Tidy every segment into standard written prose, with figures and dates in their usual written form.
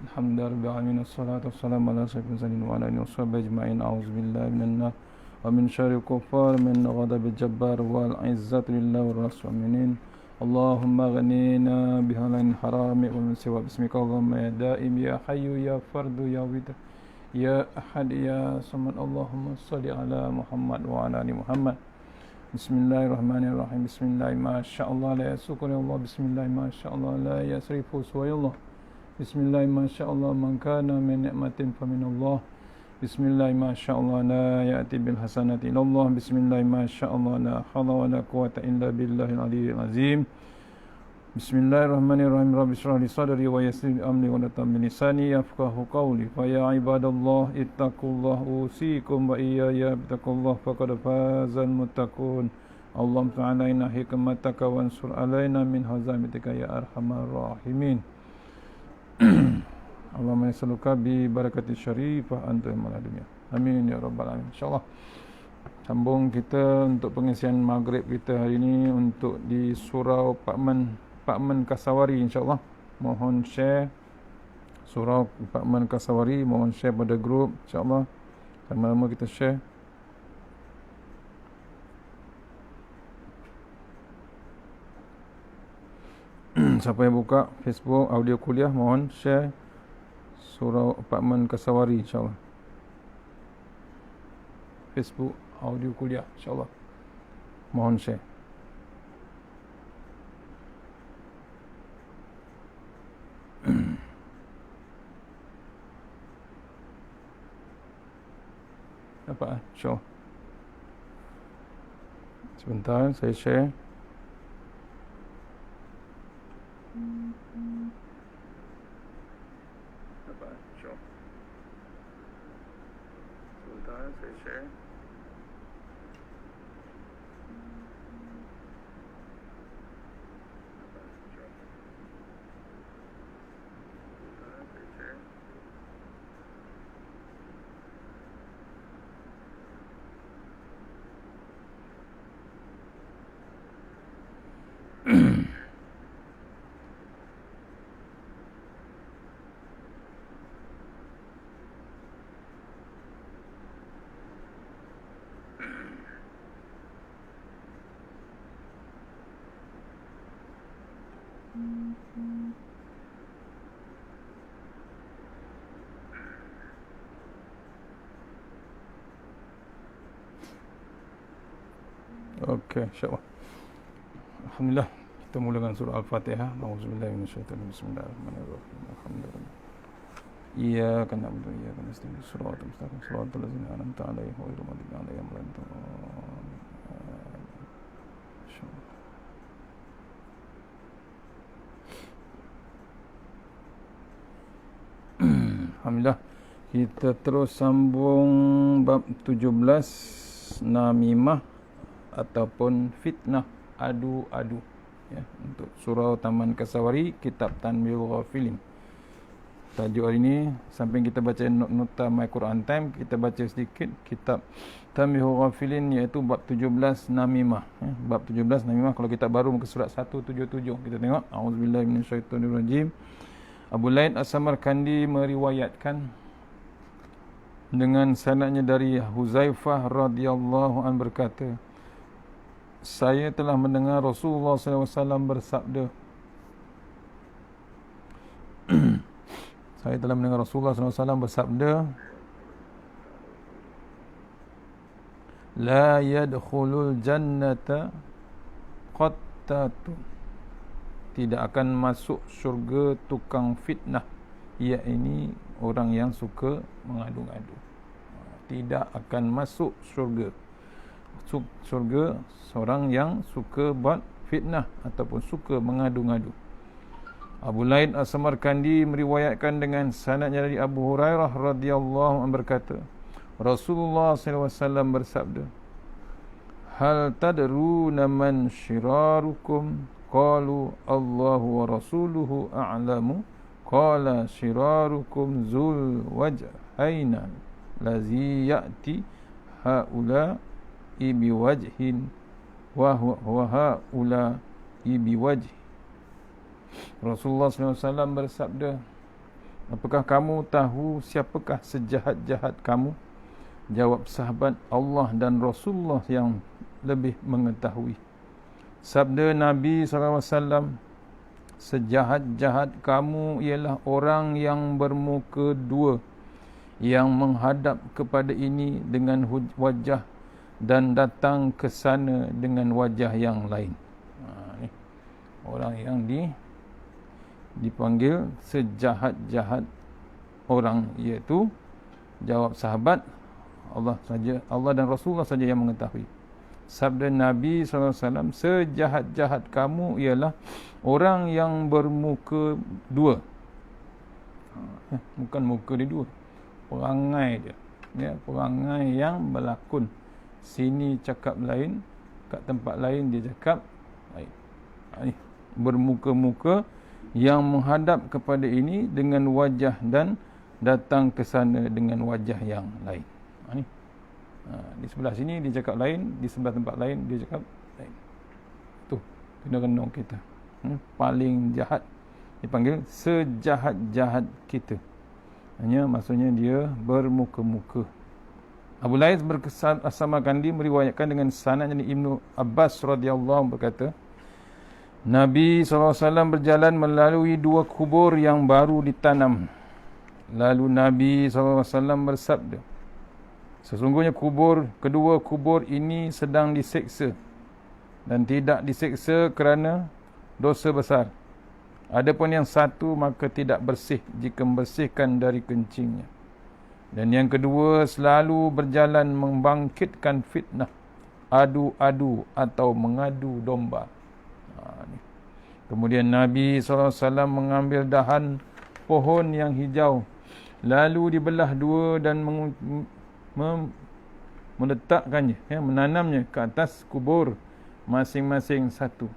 Alhamdulillah alamin wassalatu wassalamu ala sayyidina Muhammadin wa ala alihi washabbihi ajma'in. A'udzubillahi minan nar wa min syarril kuffar min ghadabil jabbar wal izzatu lillahi war rasulinin. Allahumma ghnina bihalal harami wa min siwa bismika Allahumma ya daim ya hayyu ya fardu ya wid ya ahad ya samad. Allahumma salli ala Muhammad wa ala ali Muhammad. Bismillahirrahmanirrahim. Bismillah ma sya'allah la yasukuni Allah. Bismillah ma sya'allah la yasrifu suwayallah. Bismillah ma sya'allah man kana min ni'matin fa min Allah. Bismillah ma sya'allah la ya'ti bil hasanati illa Allah. Bismillah ma sya'allah la hawla wa la quwwata illa billahil aliyyil azim. Bismillahirrahmanirrahim. Rabbi shrah li sadri wa yassir li amri wa la tammin lisani yafqahu qawli. Fa ya ibadallah ittaqullah usikum wa iyaya bittaqullah faqad fazal muttaqun. Allahumma ta'ala inna hikmataka wa ansur alaina min hazamitika ya arhamar rahimin. Allahumma nas'aluka bi barakati syarifah anta mal dunya. Amin ya rabbal alamin. Insyaallah sambung kita untuk pengisian maghrib kita hari ini untuk di surau Pak Men Kasawari insyaallah. Mohon share surau Pak Men Kasawari, mohon share pada grup insyaallah. Sama-sama kita share. Siapa yang buka Facebook audio kuliah mohon share surau Apartmen Kasawari insyaallah. Facebook audio kuliah insyaallah. Mohon share. Apa insyaallah. Sebentar saya share. Okey, insya-Allah. Alhamdulillah, kita mulakan surah Al-Fatihah. Auzubillahi minasyaitanir bismillahirrahmanirrahim. Alhamdulillah. Iyyaka na'budu wa iyyaka nasta'in. Shiratal mustaqim. Shiratal ladzina an'amta 'alaihim ghairil maghdubi 'alaihim waladdallin. Alhamdulillah. Kita terus sambung bab 17 namimah ataupun fitnah adu-adu ya, untuk surau Taman Kasawari kitab Tanbihul Ghafilin. Tajuk hari ini samping kita baca nota My Quran Time, kita baca sedikit kitab Tanbihul Ghafilin iaitu bab 17 namimah ya. Bab 17 namimah, kalau kita baru muka surat 177 kita tengok. Auzubillahi minasyaitonirrajim. Abu Laid As-Samarkandi meriwayatkan dengan sanadnya dari Huzaifah radhiyallahu an berkata, saya telah mendengar Rasulullah SAW bersabda. Saya telah mendengar Rasulullah SAW bersabda, la yadkhulul jannata qattatun, tidak akan masuk syurga tukang fitnah, iaitu orang yang suka mengadu-adu. Tidak akan masuk syurga seorang yang suka buat fitnah ataupun suka mengadu-ngadu. Abu Laid As-Samarkandi meriwayatkan dengan sanadnya dari Abu Hurairah radhiyallahu anhu berkata, Rasulullah SAW bersabda, hal tadruna man syirarukum? Qalu Allahu wa rasuluhu a'lamu. Qala syirarukum zul wajhaina lazi ya'ti haula ibi wajhin wa haula ibi wajh. Rasulullah SAW bersabda, Apakah kamu tahu siapakah sejahat-jahat kamu? Jawab sahabat, Allah dan Rasulullah yang lebih mengetahui. Sabda Nabi SAW, sejahat-jahat kamu ialah orang yang bermuka dua, yang menghadap kepada ini dengan wajah dan datang ke sana dengan wajah yang lain. Ni orang yang dipanggil sejahat-jahat orang, iaitu jawab sahabat, Allah dan Rasulullah saja yang mengetahui. Sabda Nabi SAW, sejahat-jahat kamu ialah orang yang bermuka dua. Bukan muka dia dua, perangai dia, ya, perangai yang berlakon. Sini cakap lain, kat tempat lain dia cakap lain. Bermuka-muka yang menghadap kepada ini dengan wajah dan datang ke sana dengan wajah yang lain. Di sebelah sini dia cakap lain, di sebelah tempat lain dia cakap lain. Tu kena renung kita. Paling jahat dipanggil sejahat-jahat kita. Hanya maksudnya dia bermuka-muka. Abu Lais As-Samarkandi meriwayatkan dengan sanad dari Ibnu Abbas radhiyallahu berkata, Nabi SAW berjalan melalui dua kubur yang baru ditanam. Lalu Nabi SAW bersabda, sesungguhnya kedua kubur ini sedang diseksa dan tidak diseksa kerana dosa besar. Adapun yang satu maka tidak bersih jika membersihkan dari kencingnya. Dan yang kedua selalu berjalan membangkitkan fitnah, adu-adu atau mengadu domba. Kemudian Nabi SAW mengambil dahan pohon yang hijau, lalu dibelah dua dan meletakkannya, menanamnya ke atas kubur masing-masing satu.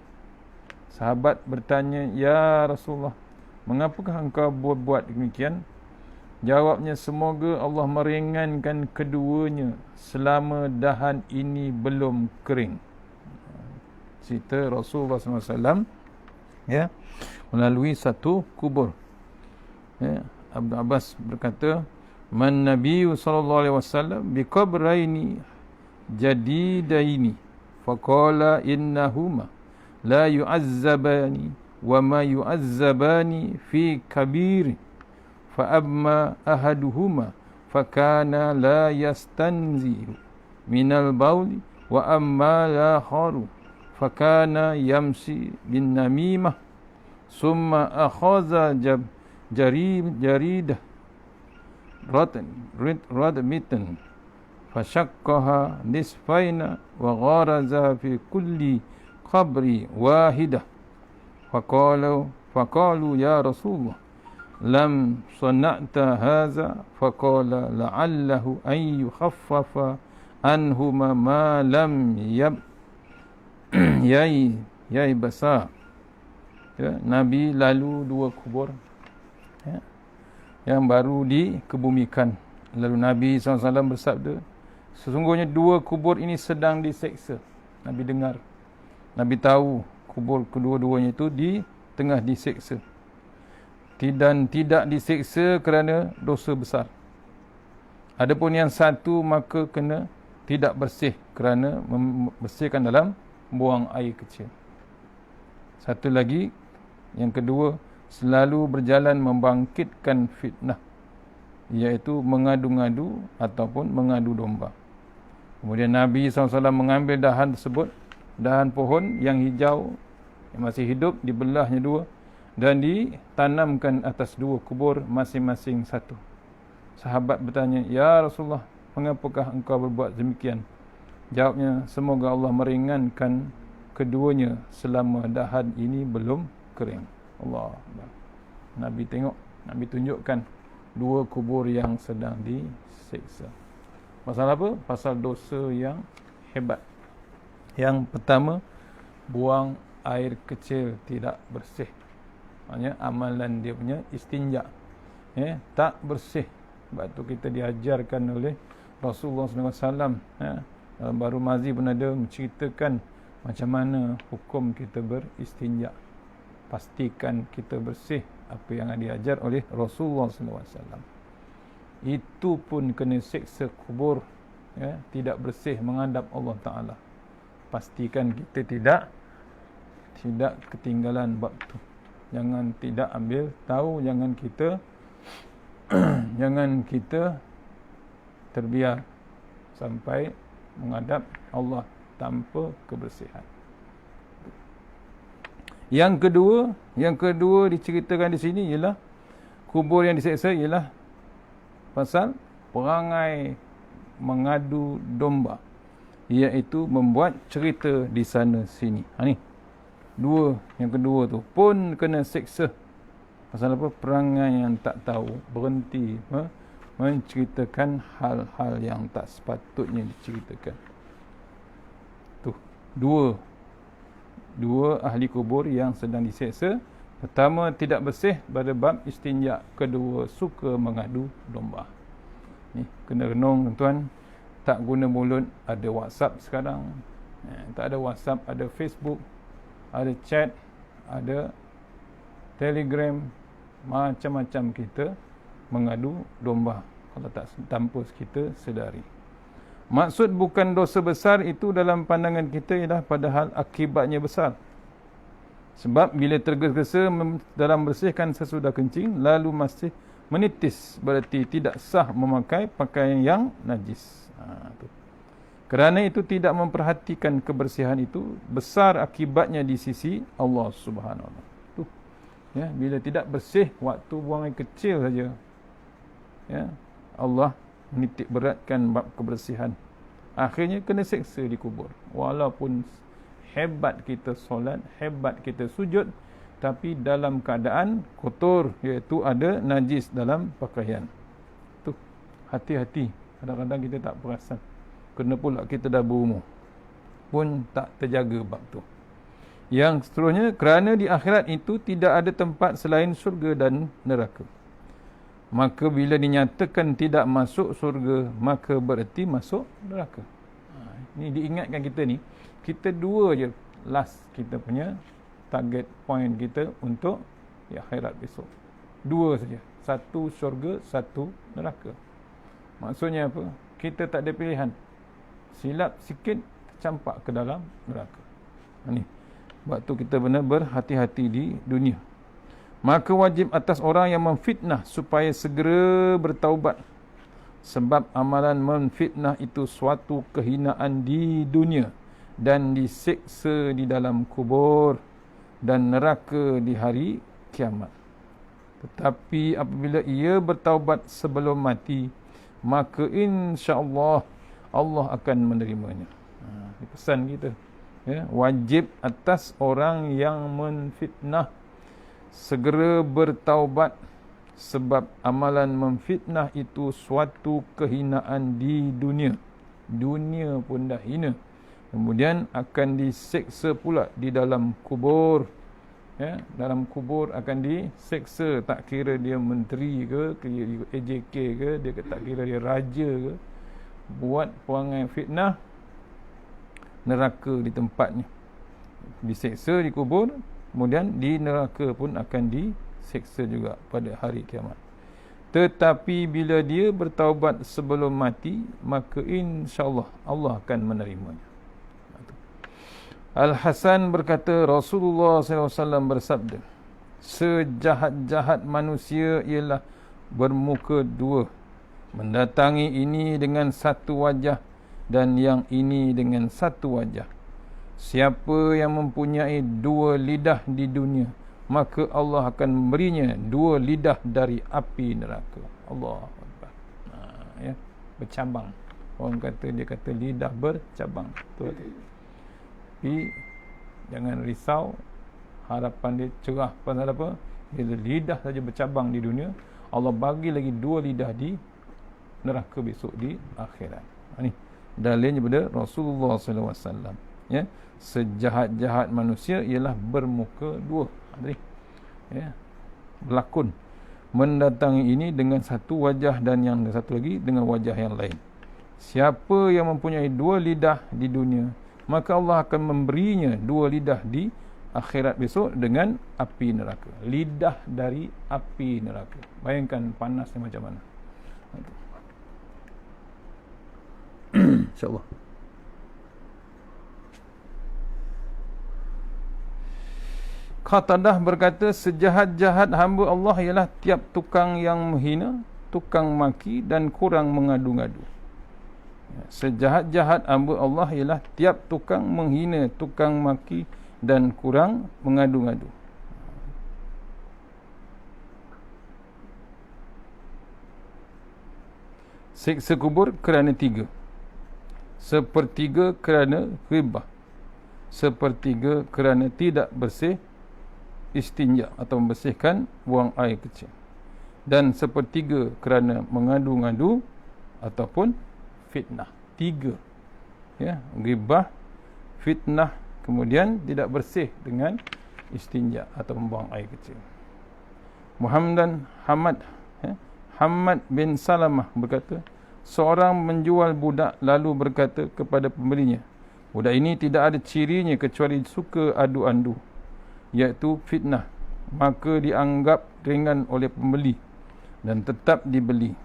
Sahabat bertanya, ya Rasulullah, mengapakah engkau buat demikian? Jawabnya, semoga Allah meringankan keduanya selama dahan ini belum kering. Cerita Rasulullah SAW, ya, melalui satu kubur. Ibnu Abbas berkata, man nabiyyu sallallahu alaihi wasallam bi qabraini jadidaini faqala innahuma la yu'azzabani wa ma yu'azzabani fi kabir fa amma ahaduhuma fakana la yastanzihu minal bauli wa amma al-akharu fakana yamsi bin namimah summa akhadha jaridah radmitten fashaqqaha nisfaina wa gharaza fi kulli qabri wahidah faqalu ya Rasulullah lam sana'ta hadza faqala la'allahu an yukhaffafa anhuma ma lam yai besar. Nabi lalu dua kubur yang baru dikebumikan. Lalu Nabi SAW bersabda, sesungguhnya dua kubur ini sedang diseksa. Nabi dengar, Nabi tahu kubur kedua-duanya itu tengah diseksa. Dan tidak diseksa kerana dosa besar. Adapun yang satu maka kena tidak bersih kerana membersihkan dalam buang air kecil. Satu lagi, yang kedua, selalu berjalan membangkitkan fitnah, iaitu mengadu-ngadu ataupun mengadu domba. Kemudian Nabi SAW mengambil dahan tersebut, dahan pohon yang hijau yang masih hidup, dibelahnya dua dan ditanamkan atas dua kubur masing-masing satu. Sahabat bertanya, ya Rasulullah, mengapakah engkau berbuat demikian? Jawabnya, semoga Allah meringankan keduanya selama dahan ini belum kering. Allah. Nabi tengok, Nabi tunjukkan dua kubur yang sedang diseksa. Pasal apa? Pasal dosa yang hebat. Yang pertama, buang air kecil tidak bersih. Maksudnya amalan dia punya istinja, tak bersih. Sebab tu kita diajarkan oleh Rasulullah SAW. Dalam Baru Mazi pun ada menceritakan macam mana hukum kita beristinja. Pastikan kita bersih apa yang diajar oleh Rasulullah SAW. Itu pun kena seksa kubur, ya, tidak bersih menghadap Allah Ta'ala. Pastikan kita tidak ketinggalan bab tu. Jangan tidak ambil tahu, jangan kita jangan kita terbiar sampai menghadap Allah tanpa kebersihan. Yang kedua diceritakan di sini ialah kubur yang diseksa ialah pasal perangai mengadu domba, iaitu membuat cerita di sana sini. Ni yang kedua tu pun kena seksa. Pasal apa? Perangai yang tak tahu, berhenti menceritakan hal-hal yang tak sepatutnya diceritakan. Tu dua ahli kubur yang sedang diseksa. Pertama, tidak bersih pada bab istinja. Kedua, suka mengadu domba. Ni kena renung tuan-tuan. Tak guna mulut. Ada WhatsApp sekarang, tak ada WhatsApp, ada Facebook, ada chat, ada Telegram, macam-macam kita mengadu domba kalau tak tanpa kita sedari. Maksud bukan dosa besar itu dalam pandangan kita ialah padahal akibatnya besar. Sebab bila tergesa-gesa dalam bersihkan sesudah kencing lalu masih menitis, berarti tidak sah memakai pakaian yang najis. Kerana itu tidak memperhatikan kebersihan itu, besar akibatnya di sisi Allah Subhanahu Wa Taala. Ya, bila tidak bersih waktu buang air kecil saja, ya, Allah menitik beratkan bab kebersihan. Akhirnya kena seksa di kubur. Walaupun hebat kita solat, hebat kita sujud, tapi dalam keadaan kotor, iaitu ada najis dalam pakaian. Tu hati-hati. Kadang-kadang kita tak perasan. Kena pula kita dah berumur pun tak terjaga bab tu. Yang seterusnya, kerana di akhirat itu tidak ada tempat selain syurga dan neraka. Maka bila dinyatakan tidak masuk surga, maka berarti masuk neraka. Ini diingatkan kita ni, kita dua je last kita punya target point kita untuk di akhirat besok. Dua saja. Satu syurga, satu neraka. Maksudnya apa? Kita tak ada pilihan. Silap sikit, campak ke dalam neraka. Ni. Sebab tu kita benar berhati-hati di dunia. Maka wajib atas orang yang memfitnah supaya segera bertaubat. Sebab amalan memfitnah itu suatu kehinaan di dunia dan disiksa di dalam kubur dan neraka di hari kiamat. Tetapi apabila ia bertaubat sebelum mati, maka insya-Allah Allah akan menerimanya. Ini pesan kita. Ya, wajib atas orang yang menfitnah segera bertaubat, sebab amalan memfitnah itu suatu kehinaan di dunia. Dunia pun dah hina. Kemudian akan diseksa pula di dalam kubur. Ya, dalam kubur akan diseksa, tak kira dia menteri ke, kira AJK ke, dia tak kira dia raja ke, buat perangai fitnah, neraka di tempatnya. Diseksa di kubur, kemudian di neraka pun akan diseksa juga pada hari kiamat. Tetapi bila dia bertaubat sebelum mati, maka insya-Allah Allah akan menerimanya. Al-Hasan berkata, Rasulullah SAW bersabda, sejahat-jahat manusia ialah bermuka dua, mendatangi ini dengan satu wajah dan yang ini dengan satu wajah. Siapa yang mempunyai dua lidah di dunia, maka Allah akan memberinya dua lidah dari api neraka. Allah Akbar. Ya, bercabang. Orang kata, dia kata lidah bercabang. Tapi jangan risau, harapan dia cerah. Pasal apa? Bila lidah saja bercabang di dunia, Allah bagi lagi dua lidah di neraka besok di akhirat. Ini dalilnya pada Rasulullah SAW. Ya, sejahat-jahat manusia ialah bermuka dua. Ya, berlakon mendatangi ini dengan satu wajah dan yang satu lagi dengan wajah yang lain. Siapa yang mempunyai dua lidah di dunia, maka Allah akan memberinya dua lidah di akhirat besok dengan api neraka. Lidah dari api neraka. Bayangkan panasnya macam mana. InsyaAllah. Qatadah berkata, sejahat-jahat hamba Allah ialah tiap tukang yang menghina, tukang maki dan kurang mengadu-ngadu. Sejahat-jahat hamba Allah ialah tiap tukang menghina, tukang maki dan kurang mengadu-ngadu. Siksa kubur kerana 3. Sepertiga kerana ghibah. Sepertiga kerana tidak bersih istinja atau membersihkan buang air kecil. Dan sepertiga kerana mengadu-ngadu ataupun fitnah. 3. Ya, ghibah, fitnah, kemudian tidak bersih dengan istinja atau membuang air kecil. Hamad bin Salamah berkata, seorang menjual budak lalu berkata kepada pembelinya, budak ini tidak ada cirinya kecuali suka adu-andu, iaitu fitnah. Maka dianggap ringan oleh pembeli dan tetap dibeli.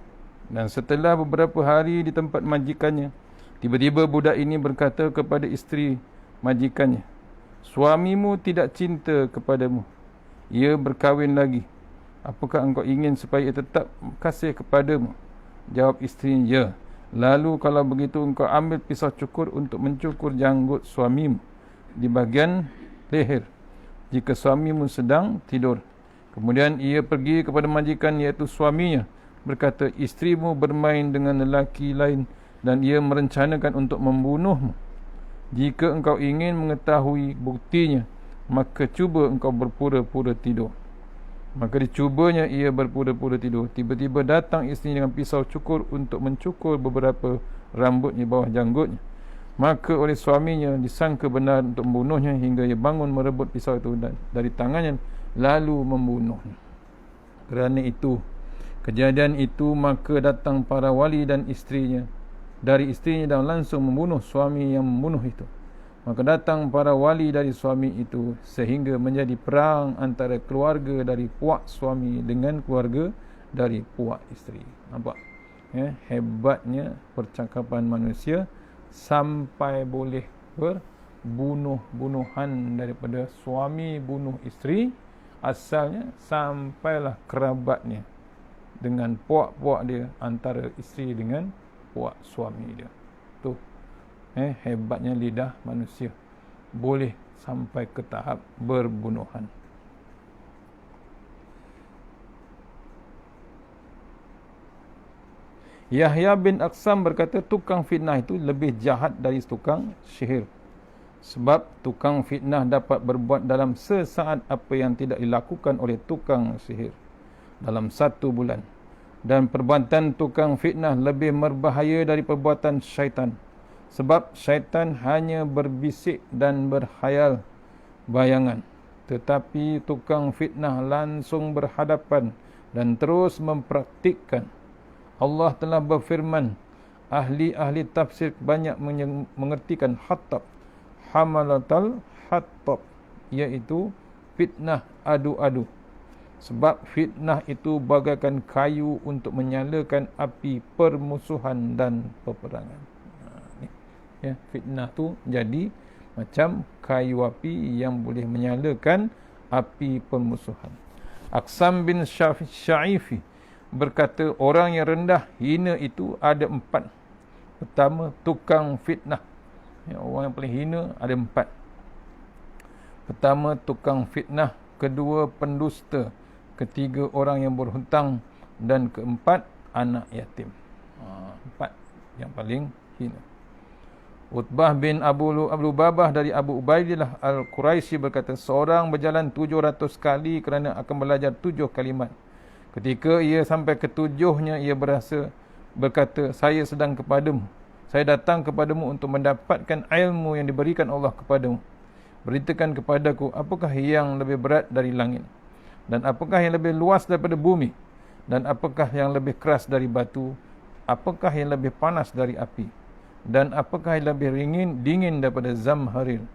Dan setelah beberapa hari di tempat majikannya, tiba-tiba budak ini berkata kepada isteri majikannya, suamimu tidak cinta kepadamu, ia berkahwin lagi. Apakah engkau ingin supaya ia tetap kasih kepadamu? Jawab isterinya, ya. Lalu kalau begitu engkau ambil pisau cukur untuk mencukur janggut suamimu di bahagian leher jika suamimu sedang tidur. Kemudian ia pergi kepada majikan, iaitu suaminya, berkata, isterimu bermain dengan lelaki lain dan ia merencanakan untuk membunuhmu. Jika engkau ingin mengetahui buktinya, maka cuba engkau berpura-pura tidur. Maka dicubanya ia berpura-pura tidur. Tiba-tiba datang isteri dengan pisau cukur untuk mencukur beberapa rambutnya bawah janggutnya. Maka oleh suaminya disangka benar untuk membunuhnya, hingga ia bangun merebut pisau itu dari tangannya lalu membunuhnya. Kerana itu, kejadian itu, maka datang para wali dan isterinya dari isterinya dan langsung membunuh suami yang membunuh itu. Maka datang para wali dari suami itu sehingga menjadi perang antara keluarga dari puak suami dengan keluarga dari puak isteri. Nampak? Hebatnya percakapan manusia sampai boleh berbunuh-bunuhan daripada suami bunuh isteri. Asalnya sampailah kerabatnya dengan puak-puak dia, antara isteri dengan puak suami dia. Tu hebatnya lidah manusia, boleh sampai ke tahap berbunuhan. Yahya bin Aqsam berkata, tukang fitnah itu lebih jahat dari tukang sihir. Sebab tukang fitnah dapat berbuat dalam sesaat apa yang tidak dilakukan oleh tukang sihir dalam 1 bulan. Dan perbuatan tukang fitnah lebih berbahaya dari perbuatan syaitan. Sebab syaitan hanya berbisik dan berkhayal bayangan, tetapi tukang fitnah langsung berhadapan dan terus mempraktikkan. Allah telah berfirman, ahli-ahli tafsir banyak mengertikan khatab, hamalatal khatab, iaitu fitnah adu-adu. Sebab fitnah itu bagaikan kayu untuk menyalakan api permusuhan dan peperangan. Ya, fitnah tu jadi macam kayu api yang boleh menyalakan api permusuhan. Aqsam bin Sya'ifi berkata, orang yang rendah hina itu ada 4. Pertama, tukang fitnah. Ya, orang yang paling hina ada 4. Pertama, tukang fitnah. Kedua, pendusta. Ketiga, orang yang berhutang. Dan keempat, anak yatim. 4 yang paling hina. Utbah bin Abu Lubabah dari Abu Ubaidillah Al-Quraisy berkata, seorang berjalan 700 kali kerana akan belajar 7 kalimat. Ketika ia sampai ke 7-nya, ia berkata, saya sedang kepadamu. Saya datang kepadamu untuk mendapatkan ilmu yang diberikan Allah kepadamu. Beritakan kepadaku, apakah yang lebih berat dari langit? Dan apakah yang lebih luas daripada bumi? Dan apakah yang lebih keras dari batu? Apakah yang lebih panas dari api? Dan apakah yang lebih dingin daripada zamharir?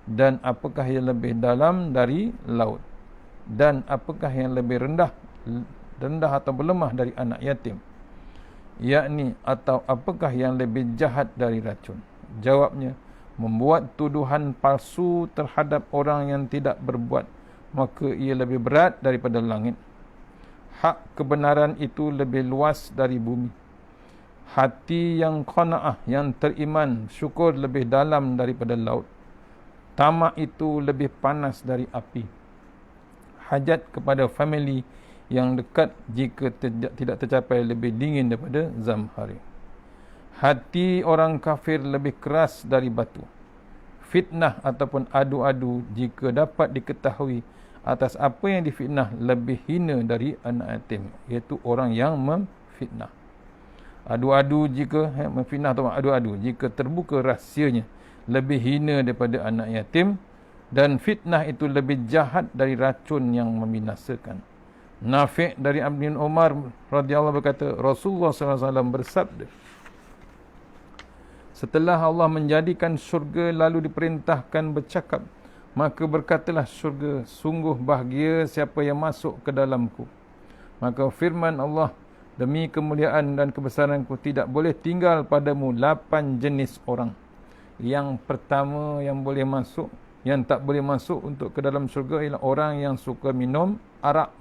dan apakah yang lebih dalam dari laut, dan apakah yang lebih rendah atau lemah dari anak yatim, yakni atau apakah yang lebih jahat dari racun? Jawabnya, membuat tuduhan palsu terhadap orang yang tidak berbuat, maka ia lebih berat daripada langit. Hak kebenaran itu lebih luas dari bumi. Hati yang qanaah, yang teriman, syukur lebih dalam daripada laut. Tamak itu lebih panas dari api. Hajat kepada family yang dekat jika tidak tercapai lebih dingin daripada zamhari. Hati orang kafir lebih keras dari batu. Fitnah ataupun adu-adu jika dapat diketahui atas apa yang difitnah lebih hina dari anak yatim, iaitu orang yang memfitnah. Adu-adu jika memfitnah atau adu-adu jika terbuka rahsianya lebih hina daripada anak yatim, dan fitnah itu lebih jahat dari racun yang membinasakan. Nafi' dari Ibn Umar radhiyallahu berkata, Rasulullah SAW bersabda, setelah Allah menjadikan syurga lalu diperintahkan bercakap, maka berkatalah syurga, sungguh bahagia siapa yang masuk ke dalamku. Maka firman Allah, demi kemuliaan dan kebesaranku tidak boleh tinggal padamu 8 jenis orang. Yang pertama yang boleh masuk, yang tak boleh masuk untuk ke dalam syurga ialah orang yang suka minum arak.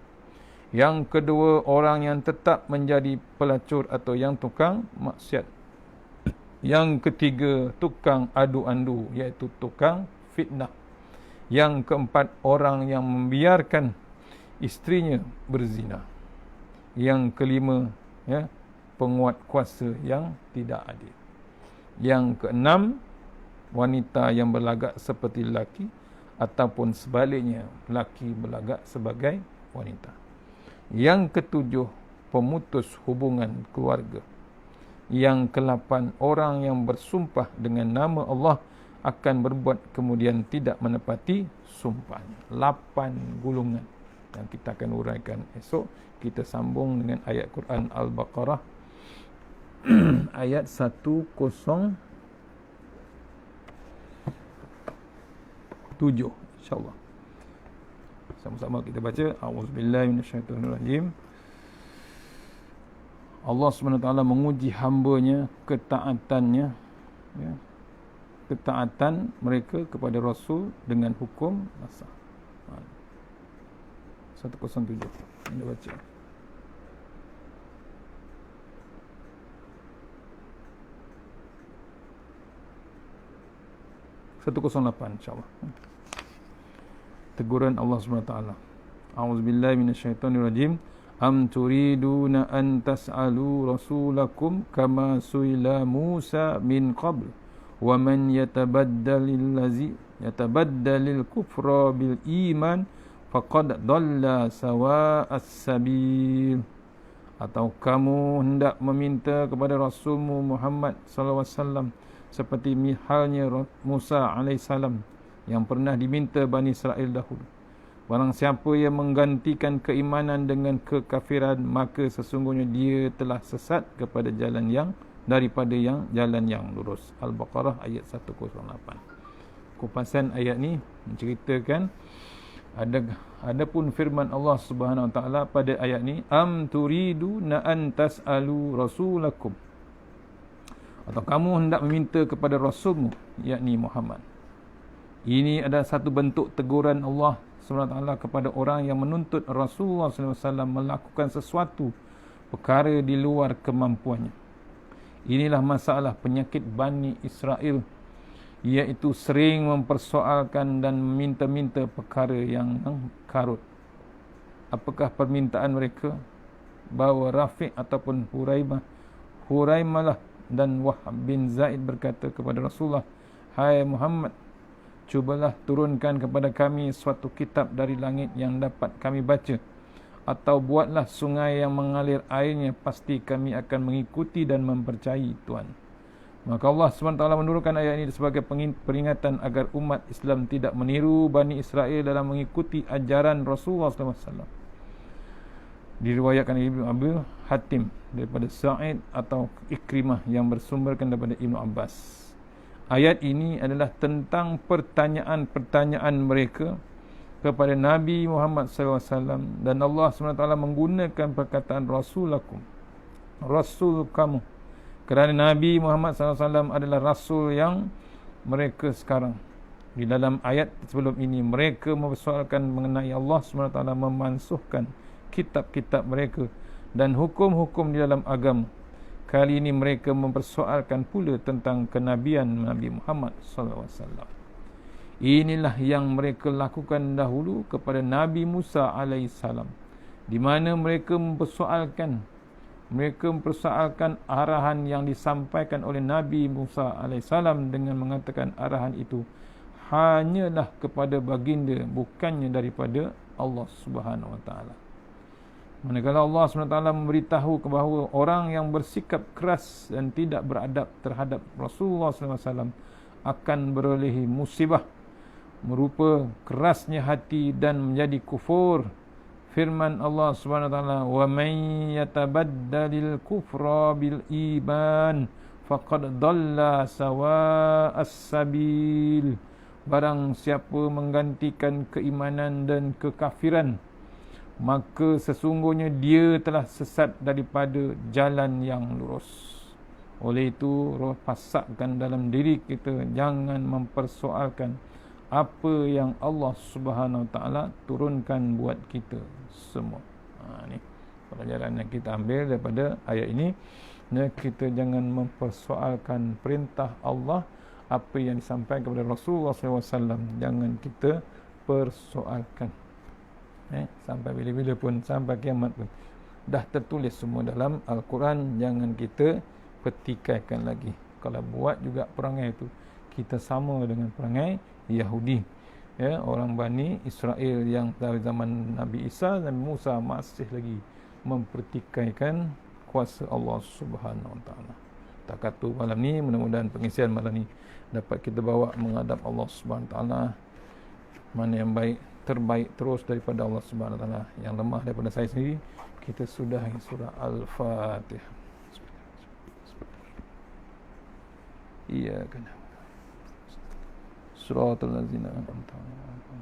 Yang kedua, orang yang tetap menjadi pelacur atau yang tukang maksiat. Yang ketiga, tukang adu-andu, iaitu tukang fitnah. Yang keempat, orang yang membiarkan isterinya berzina. Yang kelima, penguat kuasa yang tidak adil. Yang keenam, wanita yang berlagak seperti lelaki ataupun sebaliknya, lelaki berlagak sebagai wanita. Yang ketujuh, pemutus hubungan keluarga. Yang ke-8, orang yang bersumpah dengan nama Allah akan berbuat kemudian tidak menepati sumpahnya. 8 golongan yang kita akan uraikan esok. Kita sambung dengan ayat Quran Al-Baqarah ayat 107 insya-Allah. Sama-sama kita baca. A'udzubillahi minasyaitonirrajim. Allah SWT menguji hamba-Nya ketaatannya, ketaatan mereka kepada Rasul dengan hukum nasakh. 107 kita baca. 108 insya-Allah. Teguran Allah SWT. A'udzubillahi minasyaitonirrajim. Am turiduna an tas'alu rasulakum kama suila Musa min qabl wa man yatabaddalil kufra bil iman faqad dhalla sawa'as sabil. Atau kamu hendak meminta kepada Rasulmu Muhammad SAW seperti halnya Musa AS yang pernah diminta Bani Israel dahulu. Barang siapa yang menggantikan keimanan dengan kekafiran, maka sesungguhnya dia telah sesat kepada jalan yang jalan yang lurus. Al-Baqarah ayat 108. Kupasan ayat ni menceritakan adapun firman Allah Subhanahu Wa Taala pada ayat ni, am turidu na an tas'alu rasulakum, atau kamu hendak meminta kepada Rasulmu, yakni Muhammad. Ini adalah satu bentuk teguran Allah SWT kepada orang yang menuntut Rasulullah SAW melakukan sesuatu perkara di luar kemampuannya. Inilah masalah penyakit Bani Israel, iaitu sering mempersoalkan dan meminta-minta perkara yang karut. Apakah permintaan mereka? Bahawa Rafiq ataupun Huraimalah dan Wahab bin Zaid berkata kepada Rasulullah, hai Muhammad, cubalah turunkan kepada kami suatu kitab dari langit yang dapat kami baca, atau buatlah sungai yang mengalir airnya, pasti kami akan mengikuti dan mempercayai Tuhan. Maka Allah SWT menurunkan ayat ini sebagai peringatan agar umat Islam tidak meniru Bani Israel dalam mengikuti ajaran Rasulullah SAW. Diriwayatkan Ibnu Abi Hatim daripada Sa'id atau Ikrimah yang bersumberkan daripada Ibnu Abbas. ayat ini adalah tentang pertanyaan-pertanyaan mereka kepada Nabi Muhammad SAW, dan Allah SWT menggunakan perkataan Rasulakum, Rasul kamu, kerana Nabi Muhammad SAW adalah Rasul yang mereka sekarang. Di dalam ayat sebelum ini mereka mempersoalkan mengenai Allah SWT memansuhkan kitab-kitab mereka dan hukum-hukum di dalam agama. Kali ini mereka mempersoalkan pula tentang kenabian Nabi Muhammad SAW. Inilah yang mereka lakukan dahulu kepada Nabi Musa alaihissalam, di mana mereka mempersoalkan arahan yang disampaikan oleh Nabi Musa alaihissalam dengan mengatakan arahan itu hanyalah kepada baginda, bukannya daripada Allah Subhanahu Wa Taala. Manakala Allah SWT memberitahu bahawa orang yang bersikap keras dan tidak beradab terhadap Rasulullah SAW akan berolehi musibah merupa kerasnya hati dan menjadi kufur. Firman Allah SWT, wa man yatabaddalil kufra bil iman faqad dhalla sawa'as sabil. Barang siapa menggantikan keimanan dan kekafiran, maka sesungguhnya dia telah sesat daripada jalan yang lurus. Oleh itu, pasakkan dalam diri kita jangan mempersoalkan apa yang Allah Subhanahu Wa Taala turunkan buat kita semua. Ni pelajaran yang kita ambil daripada ayat ini. Kita jangan mempersoalkan perintah Allah, apa yang disampaikan kepada Rasulullah SAW, jangan kita persoalkan. Sampai bila-bila pun, sampai kiamat pun dah tertulis semua dalam Al-Quran, jangan kita petikaikan lagi. Kalau buat juga perangai itu, kita sama dengan perangai Yahudi, orang Bani Israel yang pada zaman Nabi Isa dan Musa masih lagi mempertikaikan kuasa Allah Subhanahu Wa Taala. Takat tu malam ni, mudah-mudahan pengisian malam ni dapat kita bawa menghadap Allah Subhanahu Wa Taala. Mana yang baik, terbaik terus daripada Allah Subhanahu Wa Taala. Yang lemah daripada saya sendiri, kita sudahi surah Al-Fatihah. Iya kan. Suratul ladzina an'amta 'alaihim.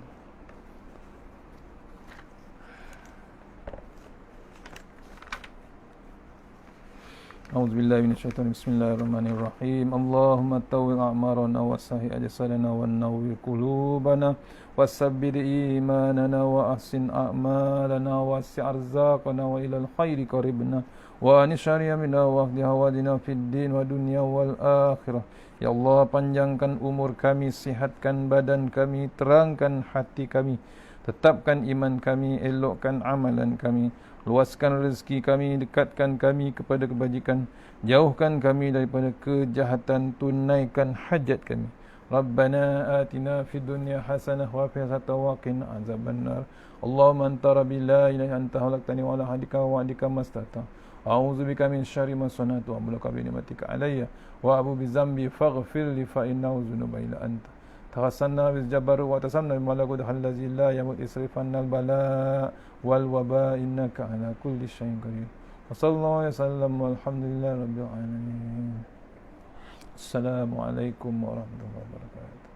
A'udzu billahi minasyaitonir rajim. Bismillahirrahmanirrahim. Allahumma tawwil a'marana wa sahih ajsadana wa nawwir qulubana wasabbir imanana wa ahsin a'malana wa wasi' arzaqana wa ilal khairi qaribna wa anishari minna wa ahdi hawadina fid din wa dunya wal akhirah. Ya Allah, panjangkan umur kami, sihatkan badan kami, terangkan hati kami, tetapkan iman kami, elokkan amalan kami, luaskan rezeki kami, dekatkan kami kepada kebajikan, jauhkan kami daripada kejahatan, tunaikan hajat kami. Rabbana atina fid dunya hasanah wa fil akhirati wa qina azabannar. Allahumma anta rabbi la ilaha illa anta khalaqtani wa la hadika wa adika mastata. A'udzubika min syarri ma sanatu wa amlaka bi ni'matika alayya wa abu bi zambi faghfir li fa innahu dzunuba illa anta. Tawassalna bil jabaru wa tasamna bil malakut allazi la yamut isrifan al bala wal waba innaka ala kulli syai'in qadir. Wa sallallahu alaihi wasallam walhamdulillahi rabbil alamin. Assalamualaikum warahmatullahi wabarakatuh.